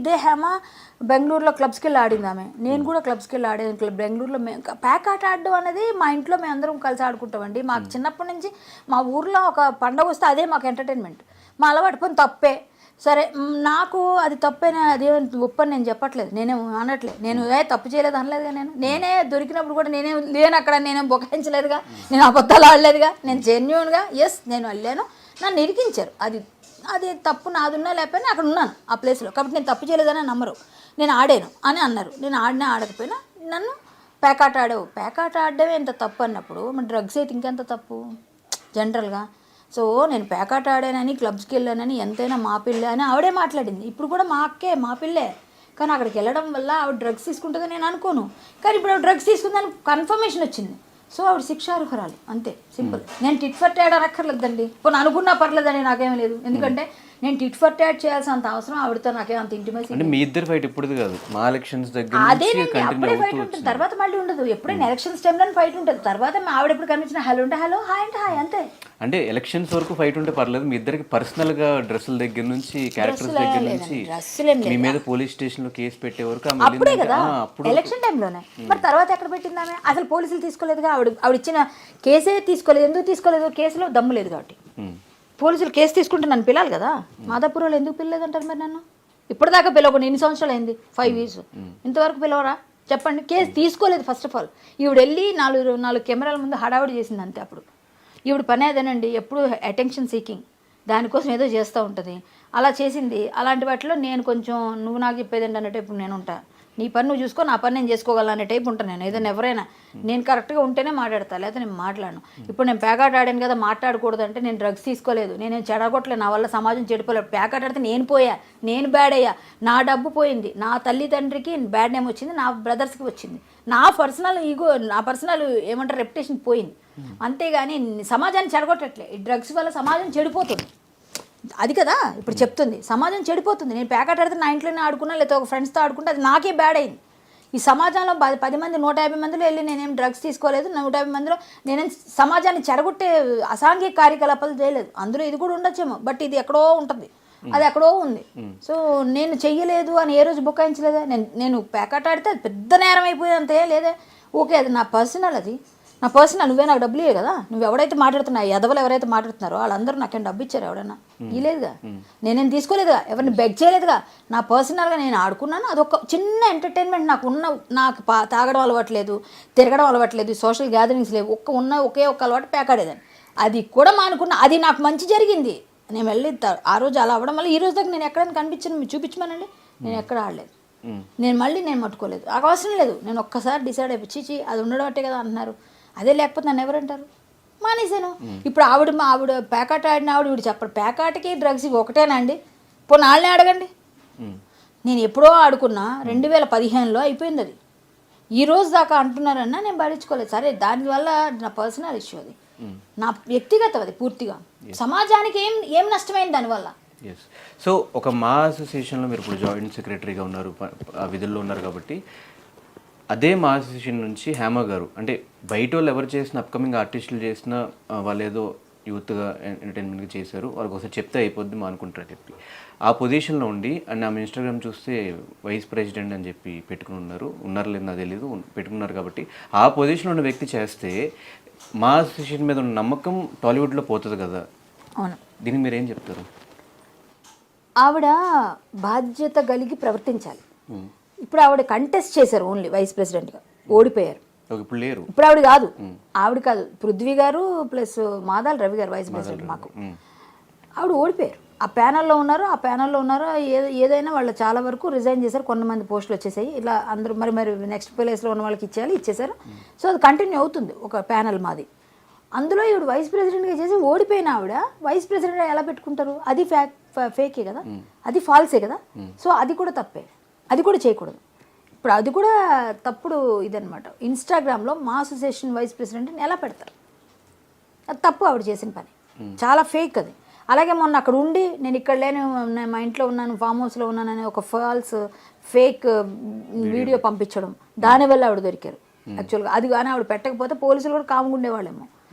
ఇదే హేమ బెంగళూరులో క్లబ్స్కి వెళ్ళి ఆడింది ఆమె, నేను కూడా క్లబ్స్కి వెళ్ళి ఆడేది. బెంగళూరులో ప్యాక్ ఆట ఆడడం అనేది మా ఇంట్లో మేము అందరం కలిసి ఆడుకుంటామండి. మాకు చిన్నప్పటి నుంచి మా ఊర్లో ఒక పండగ వస్తే అదే మాకు ఎంటర్టైన్మెంట్. మా అలవాటు పని తప్పే సరే, నాకు అది తప్పైనా అదే ఒప్పని నేను చెప్పట్లేదు, నేనేం అనట్లేదు, నేను తప్పు చేయలేదు అనలేదుగా. నేనే దొరికినప్పుడు కూడా నేనే లేను అక్కడ, నేనేం బొకాయించలేదుగా, నేను అబద్ధాలు ఆడలేదుగా, నేను జెన్యూన్గా ఎస్ నేను వెళ్ళాను, నన్ను ఇరికించారు. అది తప్పు నాదున్నా లేకపోయినా అక్కడ ఉన్నాను ఆ ప్లేస్లో, కాబట్టి నేను తప్పు చేయలేదని నమ్మరు. నేను ఆడాను అని అన్నారు, నేను ఆడినా ఆడకపోయినా నన్ను పేకాట ఆడావు, పేకాట ఆడడమే ఎంత తప్పు అన్నప్పుడు మరి డ్రగ్స్ అయితే ఇంకెంత తప్పు జనరల్గా. సో నేను పేకాట ఆడానని క్లబ్స్కి వెళ్ళానని ఎంతైనా మా పిల్లే అని ఆవిడే మాట్లాడింది. ఇప్పుడు కూడా మా అక్కే మా పిల్లే, కానీ అక్కడికి వెళ్ళడం వల్ల ఆవిడ డ్రగ్స్ తీసుకుంటుందని నేను అనుకోను, కానీ ఇప్పుడు ఆవిడ డ్రగ్స్ తీసుకుందని కన్ఫర్మేషన్ వచ్చింది. సో ఆవిడ శిక్షార్హురాలు అంతే, సింపుల్. నేను టిట్ ఫర్ ట్యాడ్ అనక్కర్లేదండి, ఇప్పుడు అనుకున్నా పర్లేదని నాకేమీ లేదు, ఎందుకంటే నేను టిట్ ఫర్ ట్యాడ్ చేయాల్సినంత అవసరం ఆవిడతో నాకేం అంత ఇంటిమేసి. అంటే మీ ఇద్దరు ఫైట్ ఇప్పుడు కాదు, మా ఎలక్షన్స్ దగ్గర అదేనండి, అప్పుడే ఫైట్ ఉంటుంది, తర్వాత మళ్ళీ ఉండదు. ఎప్పుడైనా ఎలక్షన్స్ టైంలో ఫైట్ ఉంటుంది, తర్వాత ఆవిడ ఎప్పుడు కనిపించిన హలో అంటే హలో, హాయ్ అంటే హాయ్, అంతే. అంటే ఎలక్షన్స్ వరకు ఫైట్ ఉంటే పర్లేదు, మీ ఇద్దరికి పర్సనల్ గా డ్రెస్సుల దగ్గర నుంచి క్యారెక్టర్స్ దగ్గర నుంచి మీ మీద పోలీస్ స్టేషన్ లో కేసు పెట్టే వరకు అప్పుడే కదా, ఎలక్షన్ టైంలోనే. మరి తర్వాత ఎక్కడ పెట్టింది ఆమె? అసలు పోలీసులు తీసుకోలేదుగా, ఆవిడ ఇచ్చిన కేసే తీసుకోలేదు. ఎందుకు తీసుకోలేదు? కేసులో దమ్ము లేదు కాబట్టి. పోలీసులు కేసు తీసుకుంటే నన్ను పిలాలి కదా, మాదాపూర్లో ఎందుకు పిల్లలేదంటారు మరి నన్ను? ఇప్పటిదాకా పిలవకుండా ఎన్ని సంవత్సరాలు అయింది? 5 years. ఇంతవరకు పిలవరా చెప్పండి? కేసు తీసుకోలేదు ఫస్ట్ ఆఫ్ ఆల్. ఈవిడ వెళ్ళి 4 కెమెరాల ముందు హడావుడి చేసింది అంతే. అప్పుడు ఈవిడ పని అదేనండి, ఎప్పుడు అటెన్షన్ సీకింగ్, దానికోసం ఏదో చేస్తూ ఉంటుంది, అలా చేసింది. అలాంటి వాటిలో నేను కొంచెం నువ్వు నాకు చెప్పేదండి అనే టైపు నేను ఉంటా, నీ పని నువ్వు చూసుకో, నా పని నేను చేసుకోగలను అనే టైపు ఉంటాను నేను. ఏదైనా ఎవరైనా నేను కరెక్ట్గా ఉంటేనే మాట్లాడతా, లేకపోతే నేను మాట్లాడను. ఇప్పుడు నేను పేకాట ఆడాను కదా మాట్లాడకూడదు అంటే, నేను డ్రగ్స్ తీసుకోలేదు, నేనేం చెడగొట్టలేదు, నా వల్ల సమాజం చెడిపోలేదు. పేకాట ఆడితే నేను పోయా, నేను బ్యాడ్ అయ్యా, నా డబ్బు పోయింది, నా తల్లిదండ్రికి బ్యాడ్ నేమ్ వచ్చింది, నా బ్రదర్స్కి వచ్చింది, నా పర్సనల్ ఈగో, నా పర్సనల్ ఏమంటారు రెప్యుటేషన్ పోయింది, అంతేగాని సమాజాన్ని చెడగొట్టట్లే. ఈ డ్రగ్స్ వల్ల సమాజం చెడిపోతుంది, అది కదా ఇప్పుడు చెప్తుంది. సమాజం చెడిపోతుంది. నేను ప్యాకెట్ ఆడితే నా ఇంట్లోనే ఆడుకున్నా, లేకపోతే ఒక ఫ్రెండ్స్తో ఆడుకుంటే అది నాకే బ్యాడ్ అయింది. ఈ సమాజంలో 10 మంది 150 మందిలో వెళ్ళి నేనేం డ్రగ్స్ తీసుకోలేదు, 150 మందిలో నేనేం సమాజాన్ని చెడగొట్టే అసాంఘిక కార్యకలాపాలు చేయలేదు. అందులో ఇది కూడా ఉండొచ్చేమో, బట్ ఇది ఎక్కడో ఉంటుంది, అది ఎక్కడో ఉంది. సో నేను చెయ్యలేదు అని ఏ రోజు బుకాయించలేదా? నేను ప్యాకెట్ ఆడితే అది పెద్ద నేరం అయిపోయింది అంతే లేదే. ఓకే, అది నా పర్సనల్, అది నా పర్సనల్. నువ్వే నాకు డబ్బులు ఇవ్వే కదా, నువ్వు ఎవరైతే మాట్లాడుతున్నావు, ఎదవలు ఎవరైతే మాట్లాడుతున్నారో వాళ్ళందరూ నాకేం డబ్బు ఇచ్చారు? ఎవడన్నా ఇవ్వలేదుగా, నేనేం తీసుకోలేదుగా, ఎవరిని బెగ్ చేయలేదుగా. నా పర్సనల్గా నేను ఆడుకున్నాను, అదొక చిన్న ఎంటర్టైన్మెంట్. నాకు తాగడం అలవాట్లేదు, తిరగడం అలవాట్లేదు, సోషల్ గ్యాదరింగ్స్ లేవు, ఒకే ఒక్క అలవాటు పేకాడేదాన్ని. అది కూడా మానుకున్నా, అది నాకు మంచి జరిగింది. నేను వెళ్ళి ఆ రోజు అలా అవ్వడం వల్ల ఈ రోజు దాకా నేను ఎక్కడైనా కనిపించాను, మీరు చూపించమనండి, నేను ఎక్కడ ఆడలేదు. నేను మట్టుకోలేదు, నాకు అవసరం లేదు. నేను ఒక్కసారి డిసైడ్ అయిపోయి అది ఉండడం అంటే కదా అంటున్నారు, అదే లేకపోతే నన్ను ఎవరంటారు? మానేసాను. ఇప్పుడు ఆవిడ పేకాట ఆడిన ఆవిడ చెప్పడు, పేకాటకి డ్రగ్స్ ఒకటేనా అండి? ఇప్పుడు నాళ్ళనే అడగండి. నేను ఎప్పుడో ఆడుకున్నా, 2015లో అయిపోయింది అది. ఈ రోజు దాకా అంటున్నారన్నా నేను పట్టించుకోలేదు. సరే, దానివల్ల నా పర్సనల్ ఇష్యూ, అది నా వ్యక్తిగతం, అది పూర్తిగా. సమాజానికి ఏం నష్టమైంది దానివల్ల? సో ఒక మా అసోసియేషన్లో మీరు ఇప్పుడు జాయింట్ సెక్రటరీగా ఉన్నారు, ఆ విధుల్లో ఉన్నారు కాబట్టి, అదే మా అసోసియేషన్ నుంచి హేమ గారు, అంటే బయట వాళ్ళు ఎవరు చేసిన అప్కమింగ్ ఆర్టిస్టులు చేసిన వాళ్ళు ఏదో యూత్గా ఎంటర్టైన్మెంట్గా చేశారు, వాళ్ళకి ఒకసారి చెప్తే అయిపోద్ది మా అనుకుంటారని చెప్పి ఆ పొజిషన్లో ఉండి, అండ్ ఆమె ఇన్స్టాగ్రామ్ చూస్తే వైస్ ప్రెసిడెంట్ అని చెప్పి ఉన్నారు లేదు నాకు తెలీదు, పెట్టుకున్నారు. కాబట్టి ఆ పొజిషన్లో ఉన్న వ్యక్తి చేస్తే మా అసోసియేషన్ మీద ఉన్న నమ్మకం టాలీవుడ్లో పోతుంది కదా. అవును, దీనికి మీరు ఏం చెప్తారు? ఆవిడ బాధ్యత కలిగి ప్రవర్తించాలి. ఇప్పుడు ఆవిడ కంటెస్ట్ చేశారు, ఓన్లీ వైస్ ప్రెసిడెంట్గా ఓడిపోయారు. ఇప్పుడు లేరు, ఇప్పుడు ఆవిడ కాదు పృథ్వీ గారు ప్లస్ మాదాల రవి గారు వైస్ ప్రెసిడెంట్. మాకు ఆవిడ ఓడిపోయారు. ఆ ప్యానల్లో ఉన్నారు. ఏదైనా వాళ్ళు చాలా వరకు రిజైన్ చేశారు, కొంతమంది పోస్టులు వచ్చేసాయి. ఇలా అందరూ మరి నెక్స్ట్ ప్లేస్లో ఉన్న వాళ్ళకి ఇచ్చేసారు. సో అది కంటిన్యూ అవుతుంది ఒక ప్యానల్ మాది. అందులో ఈవిడ వైస్ ప్రెసిడెంట్గా చేసి ఓడిపోయిన ఆవిడ వైస్ ప్రెసిడెంట్ ఎలా పెట్టుకుంటారు? అది ఫేకే కదా, అది ఫాల్సే కదా. సో అది కూడా తప్పే, అది కూడా చేయకూడదు. ఇప్పుడు అది కూడా తప్పుడు ఇదనమాట. ఇన్స్టాగ్రామ్లో మా అసోసియేషన్ వైస్ ప్రెసిడెంట్ని ఎలా పెడతారు? అది తప్పు, ఆవిడ చేసిన పని చాలా ఫేక్ అది. అలాగే మొన్న అక్కడ ఉండి నేను ఇక్కడ లేను, మా ఇంట్లో ఉన్నాను, ఫామ్ హౌస్లో ఉన్నానని ఒక ఫేక్ వీడియో పంపించడం, దానివల్ల ఆవిడ దొరికారు యాక్చువల్గా. అది కానీ ఆవిడ పెట్టకపోతే పోలీసులు కూడా కాముగుండేవాళ్ళేమో.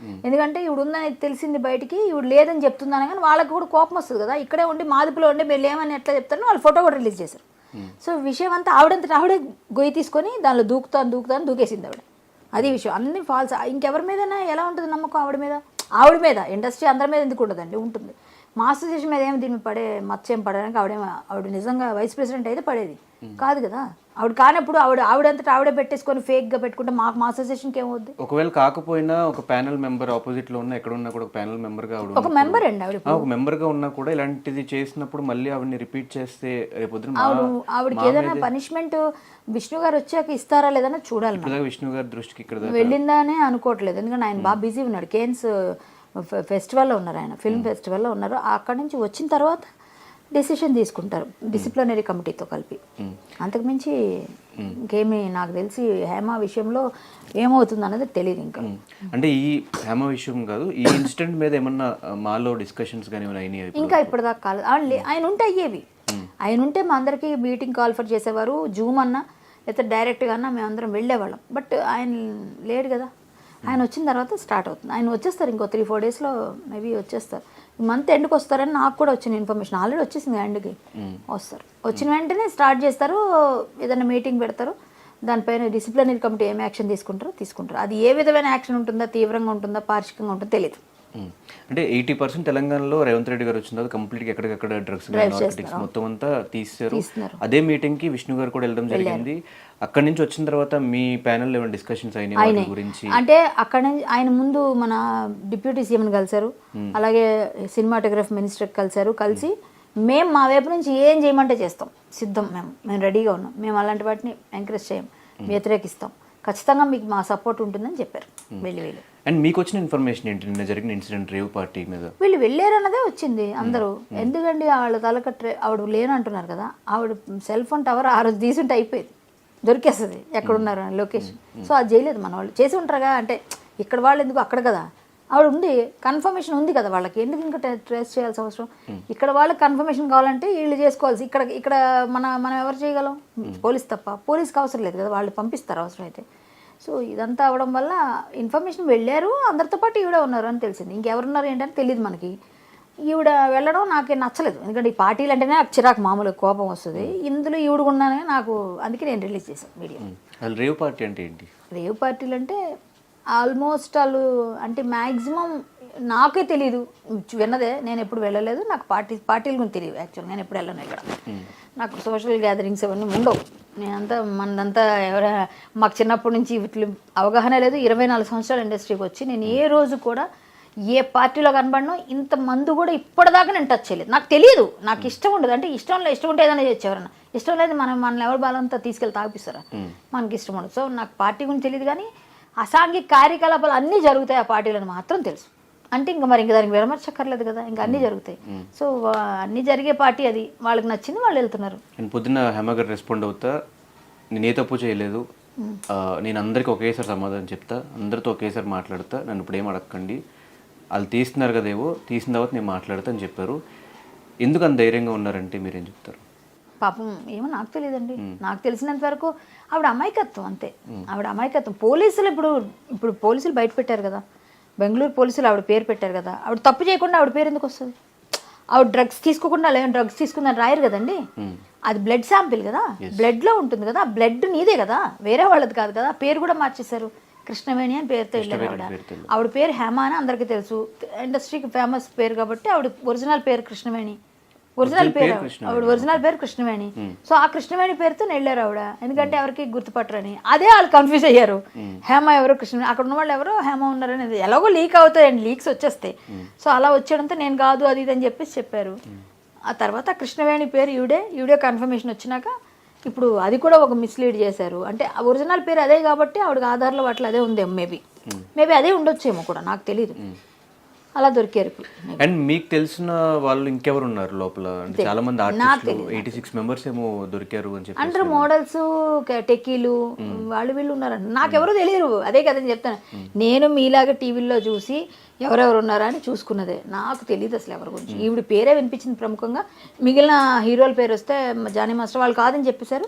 ఎందుకంటే ఈవిడ ఉందని తెలిసింది బయటికి, ఈవిడ లేదని చెప్తున్నాను కానీ వాళ్ళకి కూడా కోపం వస్తుంది కదా. ఇక్కడే ఉండి మాదిపులో ఉండి మీరు లేమని ఎట్లా చెప్తారని వాళ్ళు ఫోటో కూడా రిలీజ్ చేశారు. సో విషయం అంతా ఆవిడే గొయ్యి తీసుకొని దానిలో దూకుతాను దూకేసింది ఆవిడ. అది విషయం, అన్ని ఫాల్స్. ఇంకెవరి మీదైనా ఎలా ఉంటుంది నమ్మకం ఆవిడ మీద ఇండస్ట్రీ అందరి మీద ఎందుకు ఉండదండి, ఉంటుంది. మా అసోసియేషన్ మీద ఏమి దీన్ని పడే మత్స్యం పడడానికి ఆవిడ నిజంగా వైస్ ప్రెసిడెంట్ అయితే పడేది కాదు కదా. ఆవిడ కానప్పుడు ఆవిడంతటా ఆవిడే పెట్టేసుకొని ఫేక్గా పెట్టుకుంటే మా అసోసియేషన్కి ఏమవుద్ది? ఒకవేళ కాకపోయినా ఒక ప్యానల్ మెంబర్ ఆపోజిట్ లో ఉన్న ఎక్కడ ఉన్నా కూడా ఒక ప్యానల్ మెంబర్ గా ఒక మెంబర్ అండి ఆవిడ. ఒక మెంబర్ గా ఉన్నా కూడా ఇలాంటిది చేసినప్పుడు మళ్ళీ ఆవిడని రిపీట్ చేస్తే రేపొద్దున ఆవిడకి ఏదైనా పనిష్మెంట్ విష్ణు గారు వచ్చాక ఇస్తారా లేదన్నా చూడాలి. విష్ణు గారి దృష్టికి ఇక్కడ వెళ్ళిందా అని అనుకోవట్లేదు, ఎందుకంటే ఆయన బాగా బిజీ ఉన్నాడు. కేన్స్ ఫెస్టివల్లో ఉన్నారు, ఆయన ఫిల్మ్ ఫెస్టివల్లో ఉన్నారు. అక్కడి నుంచి వచ్చిన తర్వాత డెసిషన్ తీసుకుంటారు డిసిప్లినరీ కమిటీతో కలిపి. అంతకుమించి ఇంకేమీ నాకు తెలిసి హేమ విషయంలో ఏమవుతుంది అన్నది తెలియదు ఇంకా. అంటే ఈ హేమ విషయం కాదు, ఈ ఇన్సిడెంట్ మీద ఏమన్నా మాలో డిస్కషన్స్ కానీ అయినాయి? ఇంకా ఇప్పటిదాకా కాలేదు. ఆయన ఉంటే అయ్యేవి. ఆయన ఉంటే మా అందరికీ మీటింగ్ కాల్ఫర్ చేసేవారు, జూమ్ అన్నా లేకపోతే డైరెక్ట్గా అన్నా మేమందరం వెళ్ళేవాళ్ళం. బట్ ఆయన లేడు కదా. ఆయన వచ్చిన తర్వాత స్టార్ట్ అవుతుంది. ఆయన వచ్చేస్తారు ఇంకో 3-4 డేస్లో మేబీ వచ్చేస్తారు. ఈ మంత్ ఎండ్కి వస్తారని నాకు కూడా వచ్చిన ఇన్ఫర్మేషన్. ఆల్రెడీ వచ్చేసింది ఎండ్కి వస్తారు. వచ్చిన వెంటనే స్టార్ట్ చేస్తారు, ఏదైనా మీటింగ్ పెడతారు, దానిపైన డిసిప్లినరీ కమిటీ ఏం యాక్షన్ తీసుకుంటారు. అది ఏ విధమైన యాక్షన్ ఉంటుందా, తీవ్రంగా ఉంటుందా, పార్షికంగా ఉంటుందో తెలియదు. అంటే 80% తెలంగాణలో రేవంత్ రెడ్డి గారు వచ్చిన తర్వాత కంప్లీట్గా ఎక్కడికక్కడ డ్రగ్స్ నార్కోటిక్స్ మొత్తం అంతా తీస్తారు. అదే మీటింగ్ కి విష్ణు గారు కూడా వెళ్ళడం జరిగింది. అక్కడి నుంచి వచ్చిన తర్వాత మీ ప్యానెల్ ఏమైనా డిస్కషన్స్ అయినాయి గురించి? అంటే అక్కడ నుంచి ఆయన ముందు మన డిప్యూటీ సీఎం కలిశారు, అలాగే సినిమాటోగ్రఫీ మినిస్టర్ కలిసి మేము మా వైపు నుంచి ఏం చేయమంటే చేస్తాం, సిద్ధం, మేము రెడీగా ఉన్నాం, మేము అలాంటి వాటిని ఎంకరేజ్ చేయం, వ్యతిరేకిస్తాం, ఖచ్చితంగా మీకు మా సపోర్ట్ ఉంటుందని చెప్పారు. వెళ్ళి అండ్ మీకు వచ్చిన ఇన్ఫర్మేషన్ ఏంటి నిన్న జరిగిన ఇన్సిడెంట్ రేవ్ పార్టీ మీద? వీళ్ళు వెళ్ళారు అన్నదే వచ్చింది అందరూ. ఎందుకండి వాళ్ళ ఆవిడ లేనంటున్నారు కదా, ఆవిడ సెల్ ఫోన్ టవర్ ఆ రోజు తీసుంటే అయిపోయేది, దొరికేస్తుంది ఎక్కడున్నారు అని లొకేషన్. సో అది చేయలేదు మన వాళ్ళు, చేసి ఉంటారుగా. అంటే ఇక్కడ వాళ్ళు ఎందుకు, అక్కడ కదా ఆవిడ ఉంది, కన్ఫర్మేషన్ ఉంది కదా వాళ్ళకి, ఎందుకు ఇంకా ట్రేస్ చేయాల్సిన అవసరం? ఇక్కడ వాళ్ళకి కన్ఫర్మేషన్ కావాలంటే వీళ్ళు చేసుకోవాల్సి, ఇక్కడ మనం ఎవరు చేయగలం? పోలీస్ తప్ప. పోలీస్కి అవసరం లేదు కదా, వాళ్ళు పంపిస్తారు అవసరం అయితే. సో ఇదంతా అవడం వల్ల ఇన్ఫర్మేషన్ వెళ్ళారు, అందరితో పాటు ఈవిడ ఉన్నారు అని తెలిసింది. ఇంకెవరున్నారు ఏంటని తెలియదు మనకి. ఈవిడ వెళ్ళడం నాకేం నచ్చలేదు, ఎందుకంటే ఈ పార్టీలు అంటేనే నాకు చిరాకు, మామూలు కోపం వస్తుంది. ఇందులో ఈవిడ ఉన్నానని నాకు, అందుకే నేను రిలీజ్ చేశాను మీడియా. రేవ్ పార్టీ అంటే ఏంటి? రేవ్ పార్టీలు అంటే ఆల్మోస్ట్ వాళ్ళు అంటే మ్యాక్సిమం నాకే తెలియదు, విన్నదే, నేను ఎప్పుడు వెళ్ళలేదు, నాకు పార్టీల గురించి తెలియదు యాక్చువల్. నేను ఎప్పుడు వెళ్ళను ఇక్కడ, నాకు సోషల్ గ్యాదరింగ్స్ అవన్నీ ఉండవు. నేనంతా మనదంతా మాకు చిన్నప్పటి నుంచి వీటి అవగాహన లేదు. 24 సంవత్సరాల ఇండస్ట్రీకి వచ్చి నేను ఏ రోజు కూడా ఏ పార్టీలో కనబడను, ఇంత మందు కూడా ఇప్పటిదాకా నేను టచ్ చేయలేదు. నాకు తెలియదు, నాకు ఇష్టం ఉండదు. అంటే ఇష్టం ఉంటే ఏదైనా చేయొచ్చు, ఎవరన్నా ఇష్టం లేదు మనల్ని ఎవరు బాలంతా తీసుకెళ్ళి తాగిపిస్తారా, మనకి ఇష్టం ఉండదు. సో నాకు పార్టీ గురించి తెలియదు, కానీ అసాంఘిక కార్యకలాపాలు అన్నీ జరుగుతాయి ఆ పార్టీలను మాత్రం తెలుసు. అంటే ఇంకా దానికి విరమర్చక్కర్లేదు కదా, ఇంకా అన్నీ జరుగుతాయి. సో అన్నీ జరిగే పార్టీ అది, వాళ్ళకి నచ్చింది వాళ్ళు వెళ్తున్నారు. నేను పొద్దున్న హేమ గారు రెస్పాండ్ అవుతా, నేను ఏ తప్పు చేయలేదు, నేను అందరికీ ఒకేసారి సమాధానం చెప్తా, అందరితో ఒకేసారి మాట్లాడతా, నన్ను ఇప్పుడు ఏం అడగకండి, వాళ్ళు తీస్తున్నారు కదేవో, తీసిన తర్వాత నేను మాట్లాడతా అని చెప్పారు. ఎందుకు అంత ధైర్యంగా ఉన్నారంటే మీరేం చెప్తారు? పాపం ఏమో నాకు తెలియదండి, నాకు తెలిసినంత వరకు ఆవిడ అమాయకత్వం, అంతే. ఆవిడ అమాయకత్వం. పోలీసులు ఇప్పుడు పోలీసులు బయట పెట్టారు కదా, బెంగళూరు పోలీసులు ఆవిడ పేరు పెట్టారు కదా, ఆవిడ తప్పు చేయకుండా ఆవిడ పేరు ఎందుకు వస్తుంది? ఆవిడ డ్రగ్స్ తీసుకోకుండా డ్రగ్స్ తీసుకుందని రాయరు కదండి, అది బ్లడ్ శాంపిల్ కదా, బ్లడ్లో ఉంటుంది కదా, బ్లడ్ నీదే కదా, వేరే వాళ్ళది కాదు కదా. పేరు కూడా మార్చేశారు, కృష్ణవేణి అని పేరుతో వెళ్ళారు ఆవిడ. ఆవిడ పేరు హేమ అని అందరికీ తెలుసు, ఇండస్ట్రీకి ఫేమస్ పేరు కాబట్టి ఆవిడ ఒరిజినల్ పేరు కృష్ణవేణి, ఒరిజినల్ పేరు కృష్ణవేణి. సో ఆ కృష్ణవేణి పేరుతో వెళ్ళారు ఆవిడ, ఎందుకంటే ఎవరికి గుర్తుపట్టరని. అదే వాళ్ళు కన్ఫ్యూజ్ అయ్యారు, హేమ ఎవరో కృష్ణవేణి, అక్కడ ఉన్న వాళ్ళు ఎవరో హేమ ఉన్నారని. ఎలాగో లీక్ అవుతాయండి, లీక్స్ వచ్చేస్తాయి. సో అలా వచ్చేయడంతో నేను కాదు అది ఇది అని చెప్పారు. ఆ తర్వాత కృష్ణవేణి పేరు ఈవిడే కన్ఫర్మేషన్ వచ్చినాక ఇప్పుడు అది కూడా ఒక మిస్లీడ్ చేశారు. అంటే ఒరిజినల్ పేరు అదే కాబట్టి ఆవిడకి ఆధార్లో వాటిలో అదే ఉందేమో, మేబీ అదే ఉండొచ్చేమో కూడా, నాకు తెలియదు. అలా దొరికారు. అండ్ మీకు తెలిసిన వాళ్ళు ఇంకెవరు ఉన్నారు లోపల? అంటే చాలా మంది ఆర్టిస్టులు 86 మెంబర్స్ ఏమో దొరికారు అని చెప్పి అందరూ మోడల్స్, టెక్కీలు, వీళ్ళు ఉన్నారంట. నాకెవరూ తెలియరు, అదే కదని చెప్తాను. నేను మీలాగా టీవీల్లో చూసి ఎవరెవరు ఉన్నారా అని చూసుకున్నదే, నాకు తెలియదు అసలు ఎవరి గురించి. ఈవిడ పేరే వినిపించింది ప్రముఖంగా, మిగిలిన హీరోల పేరు వస్తే జానీ మాస్టర్ వాళ్ళు కాదని చెప్పేశారు.